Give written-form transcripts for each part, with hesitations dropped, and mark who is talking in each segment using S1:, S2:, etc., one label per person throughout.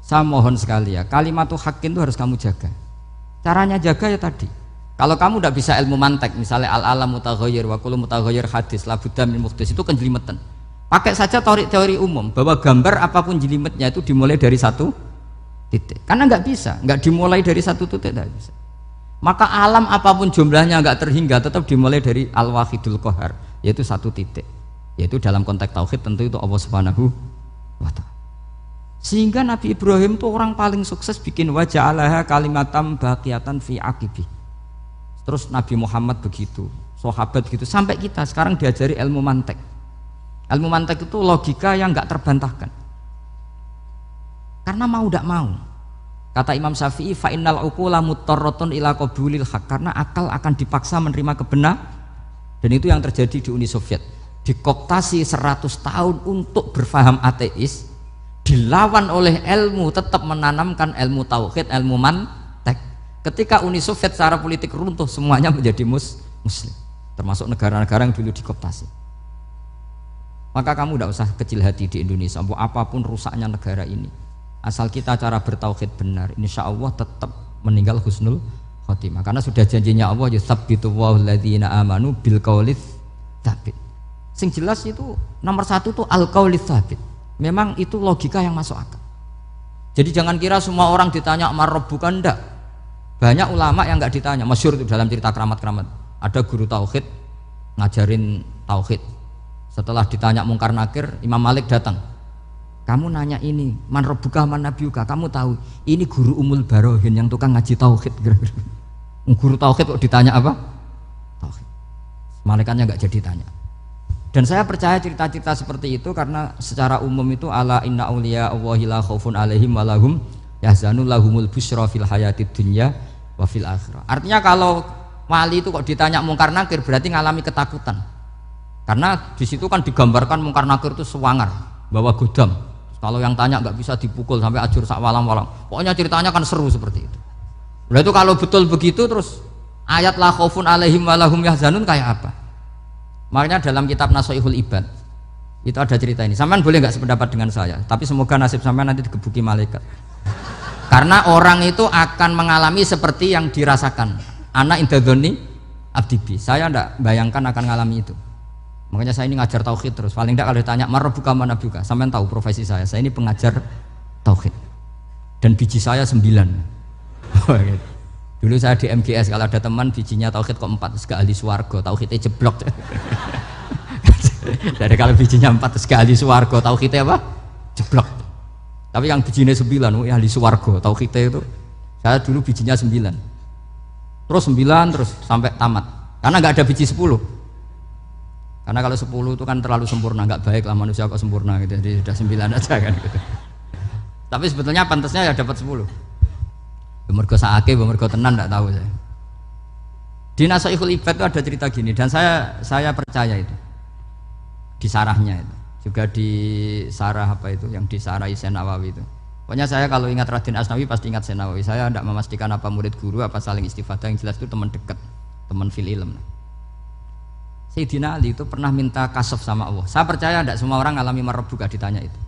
S1: Saya mohon sekali ya, kalimatul haqqin itu harus kamu jaga. Caranya jaga ya tadi. Kalau kamu tidak bisa ilmu mantek, misalnya al-alam mutaghayyir wa kullu mutaghayyir hadis la budda min muhdits, itu kenjelimetan. Pakai saja teori umum bahwa gambar apapun jelimetnya itu dimulai dari satu titik. Karena nggak bisa, nggak dimulai dari satu titik, nggak bisa. Maka alam apapun jumlahnya nggak terhingga tetap dimulai dari al-wahidul qahar, yaitu satu titik. Yaitu dalam konteks tauhid tentu itu Allah Subhanahu wa ta'ala. Sehingga Nabi Ibrahim itu orang paling sukses bikin waja'alaha kalimatam baqiyatan fi aqibi. Terus Nabi Muhammad begitu, sahabat gitu, sampai kita sekarang diajari ilmu mantek. Ilmu mantek itu logika yang nggak terbantahkan. Karena mau tidak mau. Kata Imam Syafi'i, fa innal uqula muttarratun ila qabulil haq, karena akal akan dipaksa menerima kebenaran. Dan itu yang terjadi di Uni Soviet. Dikooptasi 100 tahun untuk berfaham ateis, dilawan oleh ilmu tetap menanamkan ilmu tauhid, ilmu mantek. Ketika Uni Soviet secara politik runtuh, semuanya menjadi muslim, termasuk negara-negara yang dulu dikooptasi. Maka kamu tidak usah kecil hati di Indonesia, apapun rusaknya negara ini, asal kita cara bertauhid benar, insya Allah tetap meninggal husnul khotimah. Karena sudah janjinya Allah, yusabbitu Allahu alladzina amanu bil qaulits tsabit. Sing jelas itu nomor satu tuh al-qaulits tsabit. Memang itu logika yang masuk akal. Jadi jangan kira semua orang ditanya marabbuka, enggak. Banyak ulama yang enggak ditanya. Masyhur itu dalam cerita keramat-keramat. Ada guru tauhid ngajarin tauhid. Setelah ditanya mungkar nakir, Imam Malik datang. Kamu nanya ini, man rabbuka man nabiyuka, kamu tahu ini guru Umul Barohin yang tukang ngaji tauhid. Guru tauhid kok ditanya apa? Tauhid. Malaikatnya enggak jadi tanya. Dan saya percaya cerita-cerita seperti itu karena secara umum itu ala inna auliya Allahi la khaufun alaihim wa lahum yahzanun lahumul busyra fil hayatid dunya wa fil akhirah. Artinya kalau wali itu kok ditanya mungkar nakir berarti ngalami ketakutan. Karena di situ kan digambarkan mungkar nakir itu sewangar, bawa godam. Kalau yang tanya nggak bisa dipukul sampai ajur sak walang-walang. Pokoknya ceritanya kan seru seperti itu. Berarti kalau betul begitu terus ayat la khaufun alaihim wa lahum yahzanun kayak apa? Makanya dalam kitab Nasoihul Ibad itu ada cerita ini. Sampean boleh nggak sependapat dengan saya, tapi semoga nasib sampean nanti digebuki malaikat. Karena orang itu akan mengalami seperti yang dirasakan. Ana indadzoni abdibi. Saya ndak bayangkan akan mengalami itu. Makanya saya ini ngajar tauhid terus. Paling ndak kalau ditanya marabbuka man nabiyuka, sampean tahu profesi saya. Saya ini pengajar tauhid. Dan biji saya 9. Dulu saya di MGS kalau ada teman bijinya tauhid kok 4 terus ahli swarga, tauhidnya jeblok. Jadi kalau bijinya 4 terus ahli swarga, tauhidnya apa? Jeblok. Tapi yang bijinya 9 ahli swarga, tauhidnya itu saya dulu bijinya 9. Terus 9 terus sampai tamat. Karena nggak ada biji 10. Karena kalau 10 itu kan terlalu sempurna, nggak baik lah manusia kok sempurna gitu. Jadi sudah 9 aja kan gitu. Tapi sebetulnya pantasnya ya dapat 10. Mergo saake, mergo tenan enggak tahu saya. Di Nasoihul Ibad itu ada cerita gini dan saya percaya itu. Di sarahnya itu. Juga di sarah apa itu yang di sarah Syekh Nawawi itu. Pokoknya saya kalau ingat Raden Asnawi pasti ingat Syekh Nawawi. Saya tidak memastikan apa murid guru apa saling istifadah, yang jelas itu teman dekat, teman fil ilm. Sayyidina Ali itu pernah minta kasaf sama Allah. Saya percaya tidak semua orang alami marabbuka ditanya itu.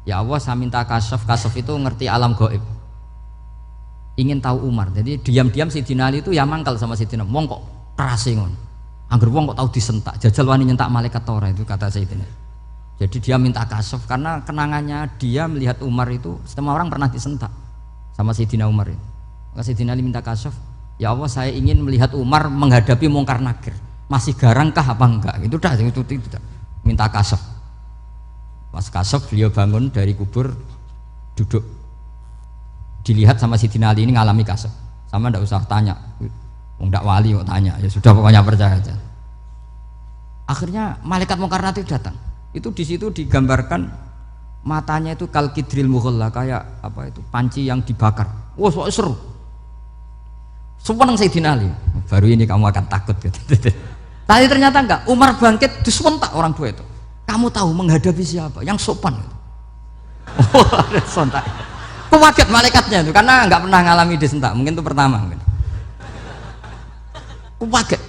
S1: Ya Allah, saya minta kasaf itu ngerti alam gaib. Ingin tahu Umar, jadi diam-diam Sayyidina Ali itu ya mangkal sama Sayyidina, wong kok kerase ngono. Angger wong kok tahu disentak, jajal wani nyentak malaikat ora, itu kata Sayyidina. Jadi dia minta kasaf karena kenangannya dia melihat Umar itu semua orang pernah disentak sama Sayyidina Umar itu. Maka Sayyidina Ali minta kasaf, ya Allah saya ingin melihat Umar menghadapi mungkar nakir, masih garangkah apa enggak? Itu dah itu minta kasaf. Pas kasaf beliau bangun dari kubur, duduk. Dilihat sama Sayyidina Ali ini ngalami kasaf, sama ndak usah tanya, ndak wali kok tanya, ya sudah pokoknya percaya aja. Akhirnya malaikat mungkar nakir datang, itu di situ digambarkan matanya itu kalkidril mughalla, kayak apa itu panci yang dibakar. Wah wow, seru. Suweneng Sayyidina Ali, baru ini kamu akan takut gitu. Tapi ternyata enggak, Umar bangkit disentak orang tua itu. Kamu tahu menghadapi siapa? Yang sopan. Oh, sontak. Kaget malaikatnya itu karena nggak pernah ngalami disentak, mungkin itu pertama. Kaget.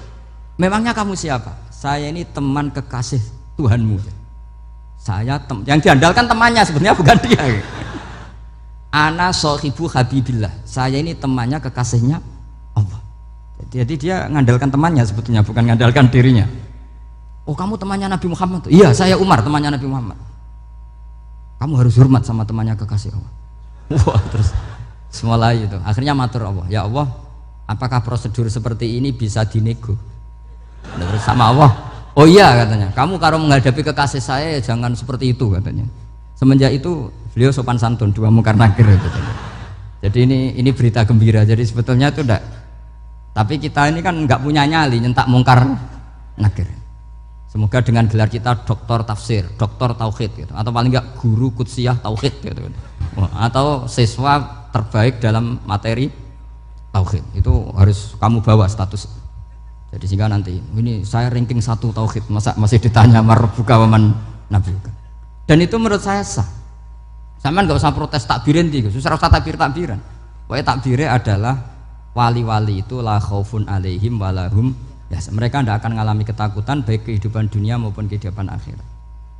S1: Memangnya kamu siapa? Saya ini teman kekasih Tuhanmu. Saya yang diandalkan temannya sebenarnya bukan dia. ana sahibu habibillah, saya ini temannya kekasihnya Allah. Jadi dia ngandalkan temannya sebetulnya, bukan ngandalkan dirinya. Oh kamu temannya Nabi Muhammad? Iya saya Umar temannya Nabi Muhammad. Kamu harus hormat sama temannya kekasih Allah. Wah terus semulai itu akhirnya matur Allah, ya Allah apakah prosedur seperti ini bisa dinego? Terus sama Allah, oh iya katanya, kamu kalau menghadapi kekasih saya jangan seperti itu katanya. Semenjak itu beliau sopan santun, dua mungkar nakir katanya. Jadi ini berita gembira. Jadi sebetulnya itu enggak, tapi kita ini kan enggak punya nyali nyentak mungkar nakir. Semoga dengan gelar kita doktor tafsir, doktor tauhid gitu, atau paling enggak guru kudsiyah tauhid gitu, atau siswa terbaik dalam materi tauhid itu harus kamu bawa status. Jadi sehingga nanti ini saya ranking 1 tauhid, masa masih ditanya marbuka waman nabiuka. Dan itu menurut saya sah. Sama nggak usah protes takbirin tiga, susah usah takbiran. Pokoknya takbirnya adalah wali-wali itu la khaufun alaihim walahum ya, mereka tidak akan mengalami ketakutan baik kehidupan dunia maupun kehidupan akhirat.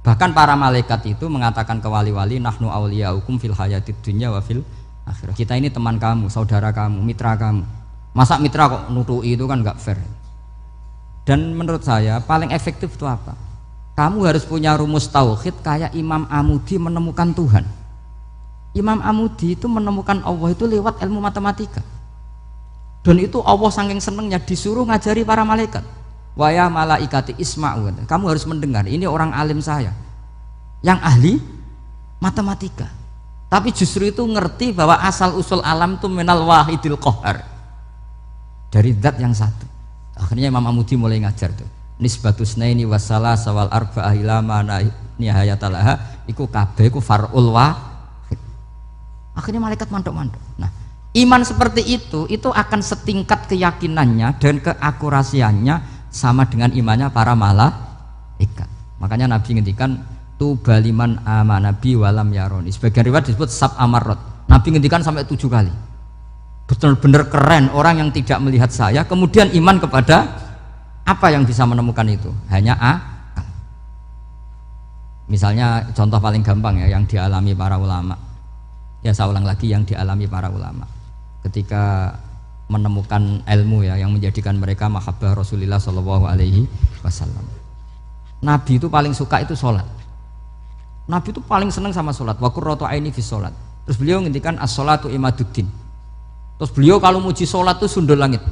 S1: Bahkan para malaikat itu mengatakan ke wali-wali nahnu awliyaukum fil hayatid dunya wa fil akhirah. Kita ini teman kamu, saudara kamu, mitra kamu. Masa mitra kok nutui itu kan nggak fair. Dan menurut saya paling efektif itu apa? Kamu harus punya rumus tauhid kayak Imam Amudi menemukan Tuhan. Imam Amudi itu menemukan Allah itu lewat ilmu matematika. Dan itu Allah saking senengnya disuruh ngajari para malaikat. Wa ya malaikati isma'u, kamu harus mendengar, ini orang alim saya yang ahli matematika. Tapi justru itu ngerti bahwa asal usul alam itu minal wahidil qahar, dari zat yang satu. Akhirnya Imam Amudi mulai ngajar tuh. Nisbatus naini wassalasa wal arba'ah ila ma nihayatalaha iku kabeh iku far'ul wahid. Akhirnya malaikat mandok-mandok. Nah, iman seperti itu akan setingkat keyakinannya dan keakurasiannya sama dengan imannya para malaikat. Makanya Nabi ngendikan tu baliman amanabi walam yaroni. Sebagian riwayat disebut sab amarot. Nabi ngendikan sampai 7 kali. Benar-benar keren orang yang tidak melihat saya kemudian iman kepada apa yang bisa menemukan itu? Hanya akal. Misalnya contoh paling gampang ya yang dialami para ulama. Ya saya ulang lagi, yang dialami para ulama ketika menemukan ilmu ya yang menjadikan mereka mahabbah Rasulullah Shallallahu Alaihi Wasallam. Nabi itu paling suka itu sholat. Nabi itu paling senang sama sholat. Wa qurratu aini fi sholat. Terus beliau ngintikan as-sholatu imaduddin. Terus beliau kalau muji sholat itu sundul langit.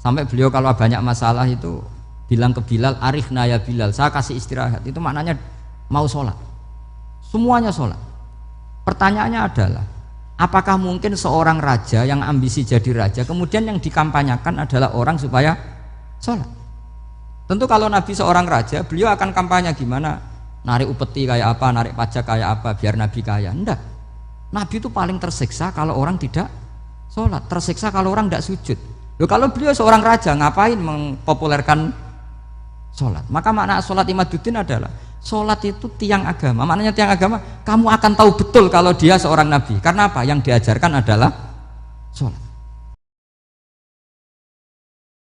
S1: Sampai beliau kalau banyak masalah itu bilang ke Bilal, arifna ya Bilal, saya kasih istirahat. Itu maknanya mau sholat. Semuanya sholat. Pertanyaannya adalah, apakah mungkin seorang raja yang ambisi jadi raja kemudian yang dikampanyakan adalah orang supaya sholat? Tentu kalau Nabi seorang raja, beliau akan kampanye gimana? Narik upeti kayak apa, narik pajak kayak apa, biar Nabi kaya. Enggak. Nabi itu paling tersiksa kalau orang tidak sholat, tersiksa kalau orang tidak sujud. Loh, kalau beliau seorang raja ngapain mempopulerkan sholat? Maka makna sholat imaduddin adalah sholat itu tiang agama. Maknanya tiang agama, kamu akan tahu betul kalau dia seorang nabi. Karena apa? Yang diajarkan adalah sholat.